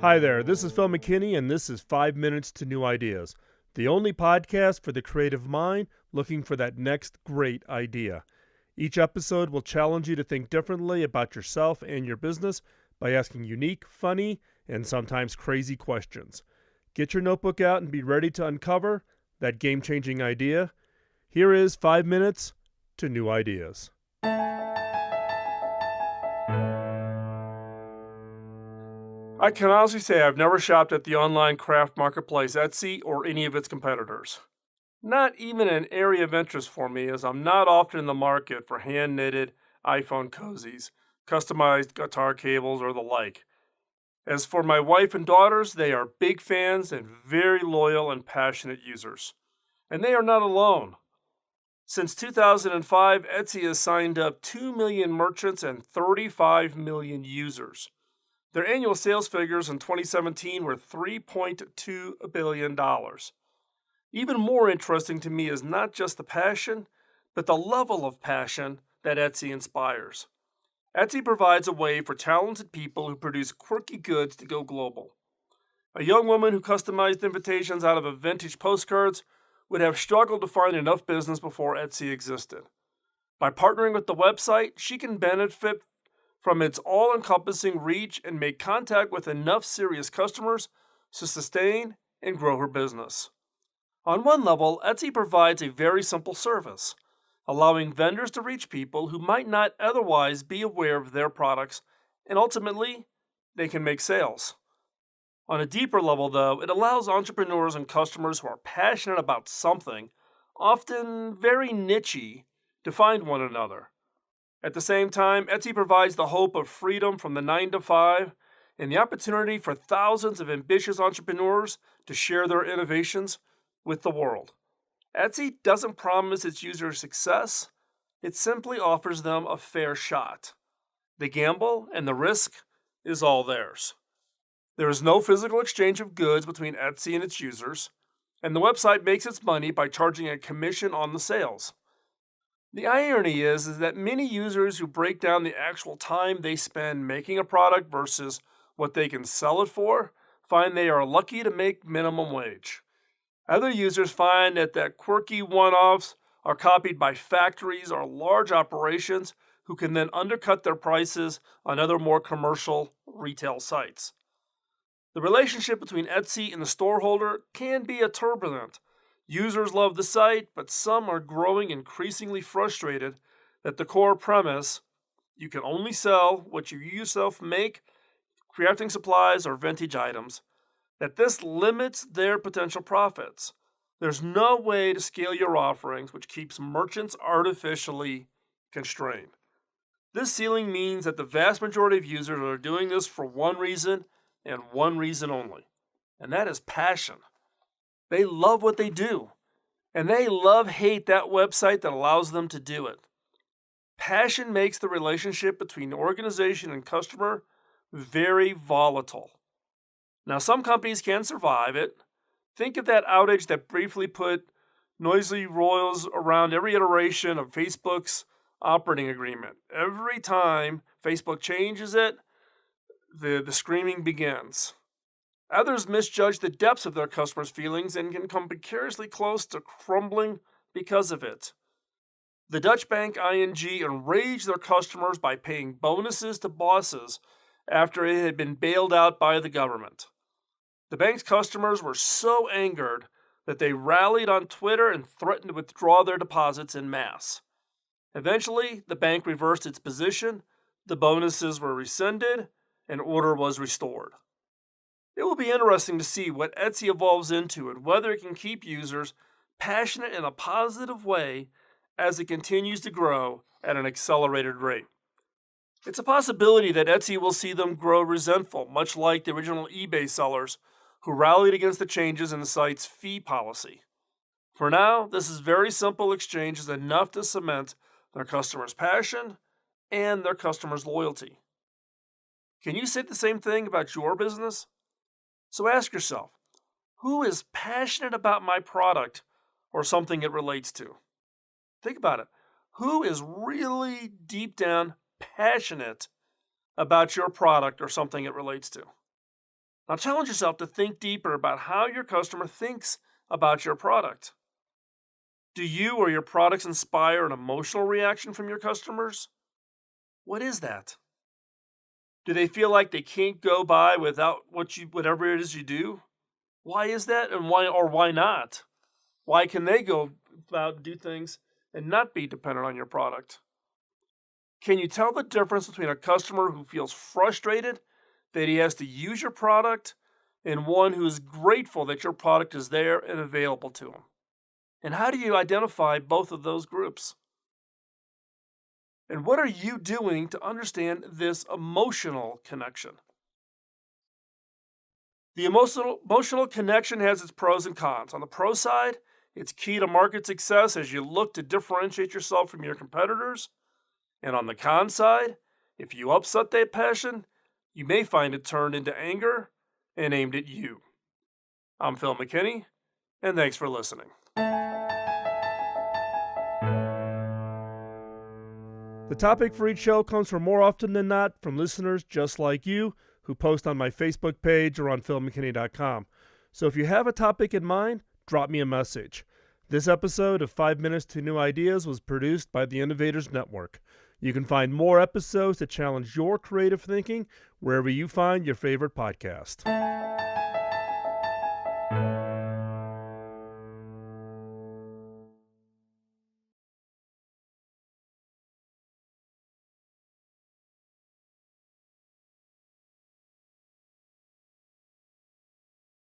Hi there, this is Phil McKinney, and this is 5 Minutes to New Ideas, the only podcast for the creative mind looking for that next great idea. Each episode will challenge you to think differently about yourself and your business by asking unique, funny, and sometimes crazy questions. Get your notebook out and be ready to uncover that game changing idea. Here is 5 Minutes to New Ideas. I can honestly say I've never shopped at the online craft marketplace Etsy or any of its competitors. Not even an area of interest for me, as I'm not often in the market for hand knitted iPhone cozies, customized guitar cables, or the like. As for my wife and daughters, they are big fans and very loyal and passionate users. And they are not alone. Since 2005, Etsy has signed up 2 million merchants and 35 million users. Their annual sales figures in 2017 were $3.2 billion. Even more interesting to me is not just the passion, but the level of passion that Etsy inspires. Etsy provides a way for talented people who produce quirky goods to go global. A young woman who customized invitations out of vintage postcards would have struggled to find enough business before Etsy existed. By partnering with the website, she can benefit from its all-encompassing reach and make contact with enough serious customers to sustain and grow her business. On one level, Etsy provides a very simple service, allowing vendors to reach people who might not otherwise be aware of their products, and ultimately, they can make sales. On a deeper level, though, it allows entrepreneurs and customers who are passionate about something, often very niche-y, to find one another. At the same time, Etsy provides the hope of freedom from the 9 to 5 and the opportunity for thousands of ambitious entrepreneurs to share their innovations with the world. Etsy doesn't promise its users success, it simply offers them a fair shot. The gamble and the risk is all theirs. There is no physical exchange of goods between Etsy and its users, and the website makes its money by charging a commission on the sales. The irony is that many users who break down the actual time they spend making a product versus what they can sell it for find they are lucky to make minimum wage. Other users find that quirky one-offs are copied by factories or large operations who can then undercut their prices on other more commercial retail sites. The relationship between Etsy and the storeholder can be turbulent. Users love the site, but some are growing increasingly frustrated that the core premise, you can only sell what you yourself make, crafting supplies or vintage items, that this limits their potential profits. There's no way to scale your offerings, which keeps merchants artificially constrained. This ceiling means that the vast majority of users are doing this for one reason and one reason only, and that is passion. They love what they do, and they hate that website that allows them to do it. Passion makes the relationship between organization and customer very volatile. Now, some companies can survive it. Think of that outage that briefly put noisy royals around every iteration of Facebook's operating agreement. Every time Facebook changes it, the screaming begins. Others misjudge the depths of their customers' feelings and can come precariously close to crumbling because of it. The Dutch bank ING enraged their customers by paying bonuses to bosses after it had been bailed out by the government. The bank's customers were so angered that they rallied on Twitter and threatened to withdraw their deposits en masse. Eventually, the bank reversed its position, the bonuses were rescinded, and order was restored. It will be interesting to see what Etsy evolves into and whether it can keep users passionate in a positive way as it continues to grow at an accelerated rate. It's a possibility that Etsy will see them grow resentful, much like the original eBay sellers who rallied against the changes in the site's fee policy. For now, this is very simple exchange is enough to cement their customers' passion and their customers' loyalty. Can you say the same thing about your business? So ask yourself, who is passionate about my product or something it relates to? Think about it. Who is really deep down passionate about your product or something it relates to? Now challenge yourself to think deeper about how your customer thinks about your product. Do you or your products inspire an emotional reaction from your customers? What is that? Do they feel like they can't go by without whatever it is you do? Why is that and why not? Why can they go about and do things and not be dependent on your product? Can you tell the difference between a customer who feels frustrated that he has to use your product and one who is grateful that your product is there and available to him? And how do you identify both of those groups? And what are you doing to understand this emotional connection? The emotional connection has its pros and cons. On the pro side, it's key to market success as you look to differentiate yourself from your competitors. And on the con side, if you upset that passion, you may find it turned into anger and aimed at you. I'm Phil McKinney, and thanks for listening. The topic for each show comes from more often than not from listeners just like you who post on my Facebook page or on philmckinney.com. So if you have a topic in mind, drop me a message. This episode of 5 Minutes to New Ideas was produced by the Innovators Network. You can find more episodes that challenge your creative thinking wherever you find your favorite podcast.